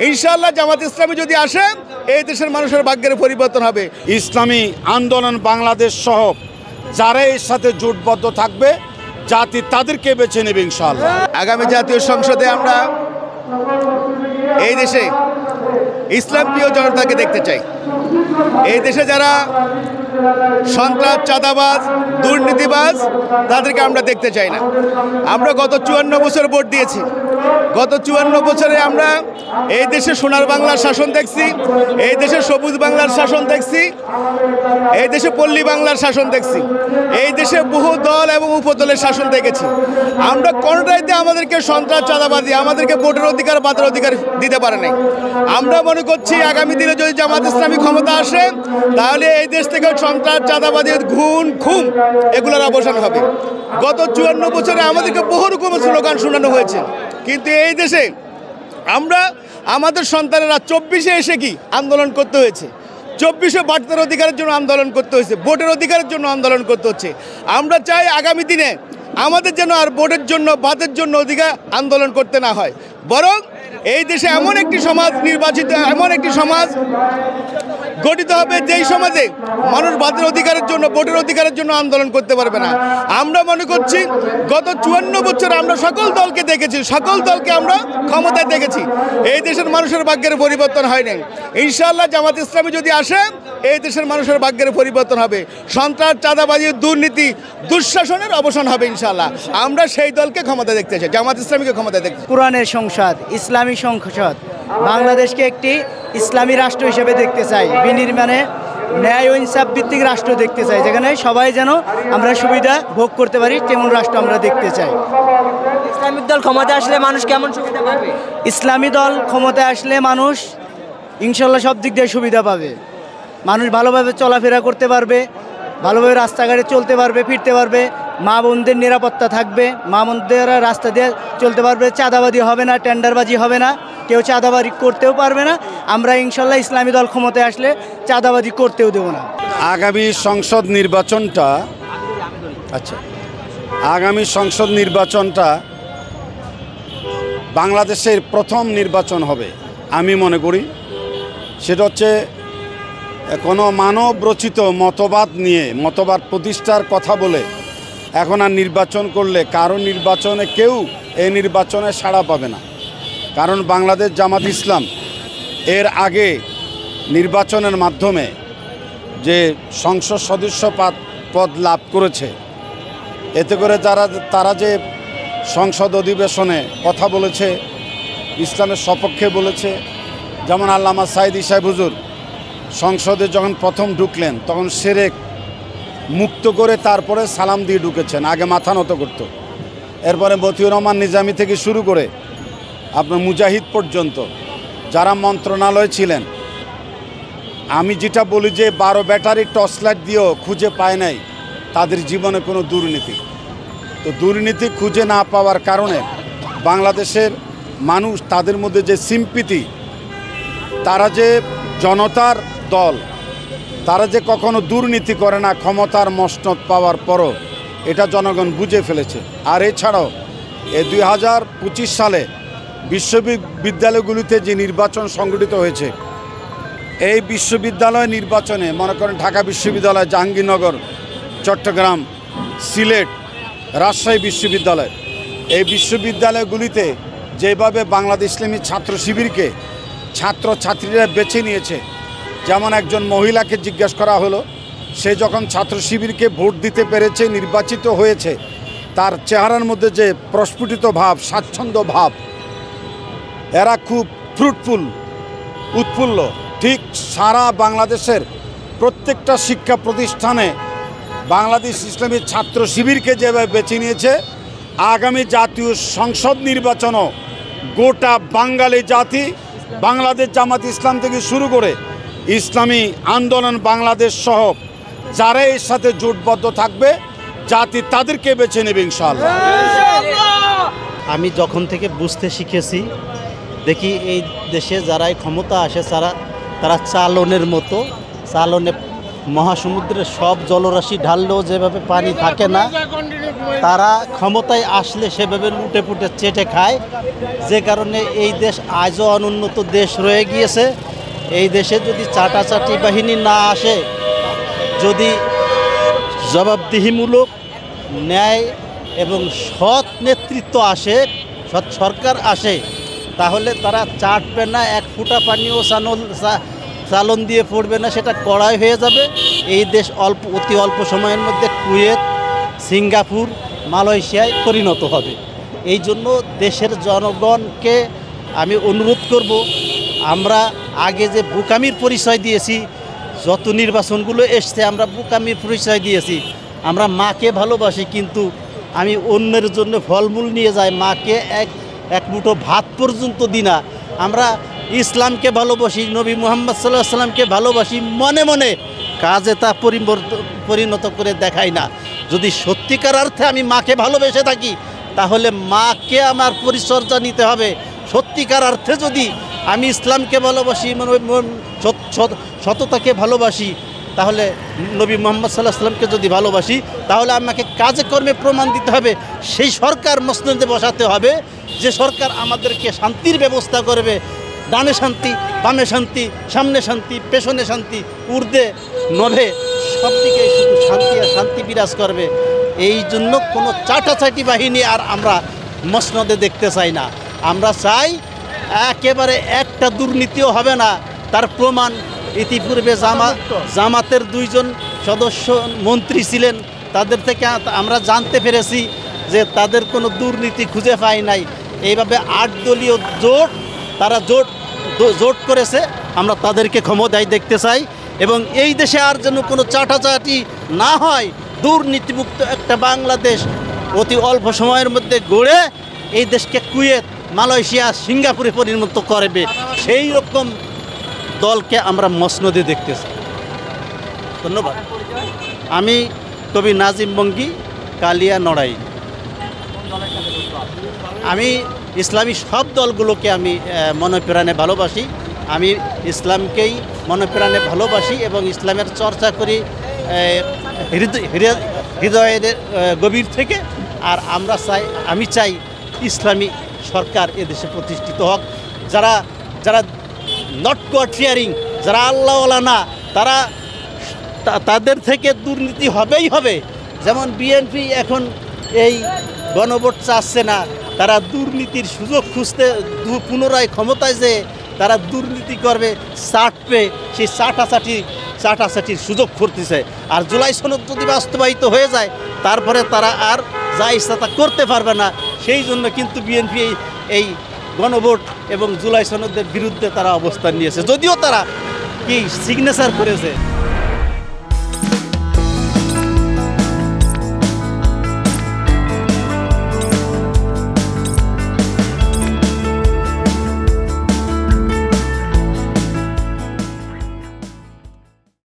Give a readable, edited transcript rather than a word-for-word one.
ইনশাআল্লাহ জামাত ইসলামী যদি আসে এই দেশের মানুষের ভাগ্যের পরিবর্তন হবে। ইসলামী আন্দোলন বাংলাদেশ সহ যারা এর সাথে জোটবদ্ধ থাকবে জাতি তাদেরকে বেছে নেবে ইনশাআল্লাহ। আগামী জাতীয় সংসদে আমরা এই দেশে ইসলাম প্রিয় জনতাকে দেখতে চাই। এই দেশে যারা সন্ত্রাস, চাঁদাবাজ, দুর্নীতিবাজ তাদেরকে আমরা দেখতে চাই না। আমরা গত 54 বছর ভোট দিয়েছি। গত 54 বছরে আমরা এই দেশে সোনার বাংলার শাসন দেখছি, এই দেশে সবুজ বাংলার শাসন দেখছি, এই দেশে পল্লী বাংলার শাসন দেখছি, এই দেশে বহু দল এবং উপদলের শাসন দেখেছি। আমরা কোনোটাইতে আমাদেরকে সন্ত্রাস, চাঁদাবাজি, আমাদেরকে ভোটের অধিকার, বাতের অধিকার দিতে পারে নাই। আমরা মনে করছি আগামী দিনে যদি জামাত ইসলামী ক্ষমতা আসে তাহলে এই দেশ থেকে সন্ত্রাস, চাঁদাবাজি, খুন এগুলোর অবসান হবে। গত 54 বছরে আমাদেরকে বহু রকমের স্লোগান শোনানো হয়েছে, কিন্তু এই দেশে আমরা আমাদের সন্তানেরা 24-এ এসে কি আন্দোলন করতে হয়েছে, 24-এ বাড়তার অধিকারের জন্য আন্দোলন করতে হয়েছে, ভোটের অধিকারের জন্য আন্দোলন করতে হচ্ছে। আমরা চাই আগামী দিনে আমাদের যেন আর ভোটের জন্য, বাতের জন্য অধিকার আন্দোলন করতে না হয়, বরং এই দেশে এমন একটি সমাজ নির্বাচিত, এমন একটি সমাজ গঠিত হবে যেই সমাজে মানুষ বাতের অধিকারের জন্য, ভোটের অধিকারের জন্য আন্দোলন করতে পারবে না। আমরা মনে করছি গত 54 বছর আমরা সকল দলকে দেখেছি, সকল দলকে আমরা ক্ষমতায় দেখেছি, এই দেশের মানুষের ভাগ্যের পরিবর্তন হয়নি। ইনশাআল্লাহ জামাত ইসলামী যদি আসে এই দেশের মানুষের ভাগ্যের পরিবর্তন হবে, সন্ত্রাস, চাঁদাবাজি, দুর্নীতি, দুঃশাসনের অবসান হবে ইনশাআল্লাহ। আমরা সেই দলকে ক্ষমতা দেখতে চাই, জামাত ইসলামীকে ক্ষমতা দেখতে চাই। কোরআনের সংসদ, ইসলামী সংসদ, বাংলাদেশকে একটি ইসলামী রাষ্ট্র হিসেবে দেখতে চাই, বিনির্মাণে ন্যায় ও ইনসাফ ভিত্তিক রাষ্ট্র দেখতে চাই, যেখানে সবাই যেন আমরা সুবিধা ভোগ করতে পারি তেমন রাষ্ট্র আমরা দেখতে চাই। ইসলামিক দল ক্ষমতায় আসলে মানুষ কেমন সুবিধা পাবে? ইসলামী দল ক্ষমতায় আসলে মানুষ ইনশাল্লাহ সব দিক দিয়ে সুবিধা পাবে। মানুষ ভালোভাবে চলাফেরা করতে পারবে, ভালোভাবে রাস্তাঘাটে চলতে পারবে, ফিরতে পারবে, মা বোনদের নিরাপত্তা থাকবে, মা বোনদেরা রাস্তা দিয়ে চলতে পারবে, চাঁদাবাজি হবে না, টেন্ডারবাজি হবে না, কেউ চাঁদাবাজি করতেও পারবে না। আমরা ইনশাল্লাহ ইসলামী দল ক্ষমতায় আসলে চাঁদাবাজি করতেও দেব না। আগামী সংসদ নির্বাচনটা আগামী সংসদ নির্বাচনটা বাংলাদেশের প্রথম নির্বাচন হবে আমি মনে করি। সেটা হচ্ছে কোনো মানব রচিত মতবাদ নিয়ে, মতবাদ প্রতিষ্ঠার কথা বলে এখন আর নির্বাচন করলে কারো নির্বাচনে কেউ এই নির্বাচনে সাড়া পাবে না। কারণ বাংলাদেশ জামাত ইসলাম এর আগে নির্বাচনের মাধ্যমে যে সংসদ সদস্য পদ লাভ করেছে, এতে করে তারা যে সংসদ অধিবেশনে কথা বলেছে, ইসলামের সপক্ষে বলেছে। যেমন আল্লামা সাইদি সাহেব হুজুর সংসদে যখন প্রথম ঢুকলেন তখন শিরক মুক্ত করে তারপরে সালাম দিয়ে ঢুকেছেন, আগে মাথা নত করত। এরপরে মতিউর রহমান নিজামী থেকে শুরু করে আপনার মুজাহিদ পর্যন্ত যারা মন্ত্রণালয়ে ছিলেন, আমি যেটা বলি যে 12 ব্যাটারি টর্চ লাইট দিয়েও খুঁজে পায় নাই তাদের জীবনে কোনো দুর্নীতি। তো দুর্নীতি খুঁজে না পাওয়ার কারণে বাংলাদেশের মানুষ, তাদের মধ্যে যে সিম্পিতি, তারা যে জনতার দল, তারা যে কখনো দুর্নীতি করে না ক্ষমতার মসনদ পাওয়ার পরও, এটা জনগণ বুঝে ফেলেছে। আর এছাড়াও এই 2025 সালে বিশ্ববিদ্যালয়গুলিতে যে নির্বাচন সংগঠিত হয়েছে, এই বিশ্ববিদ্যালয় নির্বাচনে মনে করেন ঢাকা বিশ্ববিদ্যালয়, জাহাঙ্গীরনগর, চট্টগ্রাম, সিলেট, রাজশাহী বিশ্ববিদ্যালয়, এই বিশ্ববিদ্যালয়গুলিতে যেভাবে বাংলাদেশ ইসলামী ছাত্র শিবিরকে ছাত্রছাত্রীরা বেছে নিয়েছে, যেমন একজন মহিলাকে জিজ্ঞেস করা হলো, সে যখন ছাত্র শিবিরকে ভোট দিতে পেরেছে, নির্বাচিত হয়েছে, তার চেহারার মধ্যে যে প্রস্ফুটিত ভাব, স্বাচ্ছন্দ্য ভাব, এরা খুব ফ্রুটফুল, উৎফুল্ল। ঠিক সারা বাংলাদেশের প্রত্যেকটা শিক্ষা প্রতিষ্ঠানে বাংলাদেশ ইসলামী ছাত্র শিবিরকে যেভাবে বেছে নিয়েছে, আগামী জাতীয় সংসদ নির্বাচনও গোটা বাঙালি জাতি, বাংলাদেশ জামাত ইসলাম থেকে শুরু করে ইসলামী আন্দোলন বাংলাদেশ সহ যারা এর সাথে জোটবদ্ধ থাকবে জাতি তাদেরকে বেছে নেবে ইনশাআল্লাহ। আমি যখন থেকে বুঝতে শিখেছি, দেখি এই দেশে যারাই ক্ষমতা আসে তারা চালনের মতো চালনে মহাসমুদ্রের সব জলরাশি ঢাললেও যেভাবে পানি থাকে না, তারা ক্ষমতায় আসলে সেভাবে লুটে পুটে চেটে খায়, যে কারণে এই দেশ আজও অনুন্নত দেশ রয়ে গিয়েছে। এই দেশে যদি চাটাচাটি বাহিনী না আসে, যদি জবাবদিহিমূলক ন্যায় এবং সৎ নেতৃত্ব আসে, সৎ সরকার আসে, তাহলে তারা চাটবে না, এক ফুটা পানিও চালন দিয়ে পড়বে না, সেটা কড়াই হয়ে যাবে। এই দেশ অতি অল্প সময়ের মধ্যে কুয়েত, সিঙ্গাপুর, মালয়েশিয়ায় পরিণত হবে। এই জন্য দেশের জনগণকে আমি অনুরোধ করব, আমরা আগে যে বোকামির পরিচয় দিয়েছি, যত নির্বাচনগুলো এসছে আমরা বোকামির পরিচয় দিয়েছি। আমরা মাকে ভালোবাসি, কিন্তু আমি অন্যের জন্য ফলমূল নিয়ে যাই, মাকে এক মুঠো ভাত পর্যন্ত দিই না। আমরা ইসলামকে ভালোবাসি, নবী মুহাম্মদ সাল্লাল্লাহু আলাইহি সাল্লামকে ভালোবাসি, মনে মনে কাজে তা পরিণত করে দেখাই না। যদি সত্যিকার অর্থে আমি মাকে ভালোবেসে থাকি, তাহলে মাকে আমার পরিচর্যা নিতে হবে। সত্যিকার অর্থে যদি আমি ইসলামকে ভালোবাসি, সততাকে ভালোবাসি, তাহলে নবী মুহাম্মদ সাল্লাল্লাহু আলাইহি সাল্লামকে যদি ভালোবাসি, তাহলে আমাকে কাজে কর্মে প্রমাণ দিতে হবে। সেই সরকার মসনদে বসাতে হবে, যে সরকার আমাদেরকে শান্তির ব্যবস্থা করবে। ডানে শান্তি, বামে শান্তি, সামনে শান্তি, পেছনে শান্তি, ঊর্ধ্বে নভে সব দিকে শুধু শান্তি আর শান্তি বিরাজ করবে। এই জন্য কোনো চাটাচাটি বাহিনী আর আমরা মসনদে দেখতে চাই না। আমরা চাই একেবারে একটা দুর্নীতিও হবে না। তার প্রমাণ ইতিপূর্বে জামাতের 2 জন সদস্য মন্ত্রী ছিলেন, তাদের থেকে আমরা জানতে পেরেছি যে তাদের কোনো দুর্নীতি খুঁজে পায় নাই। এইভাবে 8 দলীয় জোট, তারা জোট করেছে। আমরা তাদেরকে ক্ষমতায় দেখতে চাই, এবং এই দেশে আর যেন কোনো চাটাচাটি না হয়, দুর্নীতিমুক্ত একটা বাংলাদেশ অতি অল্প সময়ের মধ্যে গড়ে এই দেশকে কুয়েত, মালয়েশিয়া, সিঙ্গাপুরে পরিণত করবে, সেই রকম দলকে আমরা মসনদে দেখতে চাই। ধন্যবাদ। আমি কবি নাজিম বঙ্গী, কালিয়া নড়াই। আমি ইসলামী সব দলগুলোকে আমি মনে প্রাণে ভালোবাসি। আমি ইসলামকেই মনে প্রাণে ভালোবাসি এবং ইসলামের চর্চা করি হৃদয়ের গভীর থেকে। আর আমি চাই ইসলামী সরকার এদেশে প্রতিষ্ঠিত হোক। যারা নট গড ফিয়ারিং, যারা আল্লাহওয়ালা না, তাদের থেকে দুর্নীতি হবেই হবে। যেমন বিএনপি এখন এই গণভোট চাচ্ছে না, তারা দুর্নীতির সুযোগ খুঁজতে পুনরায় ক্ষমতায় যে তারা দুর্নীতি করবে, চাটবে, সেই চাটাচাটির সুযোগ করতেছে। আর জুলাই সনদ যদি বাস্তবায়িত হয়ে যায়, তারপরে তারা আর যা ইচ্ছা তা করতে পারবে না। সেই জন্য কিন্তু বিএনপি এই গণভোট এবং জুলাই সনদের বিরুদ্ধে তারা অবস্থান নিয়েছে, যদিও তারা সিগনেচার করেছে।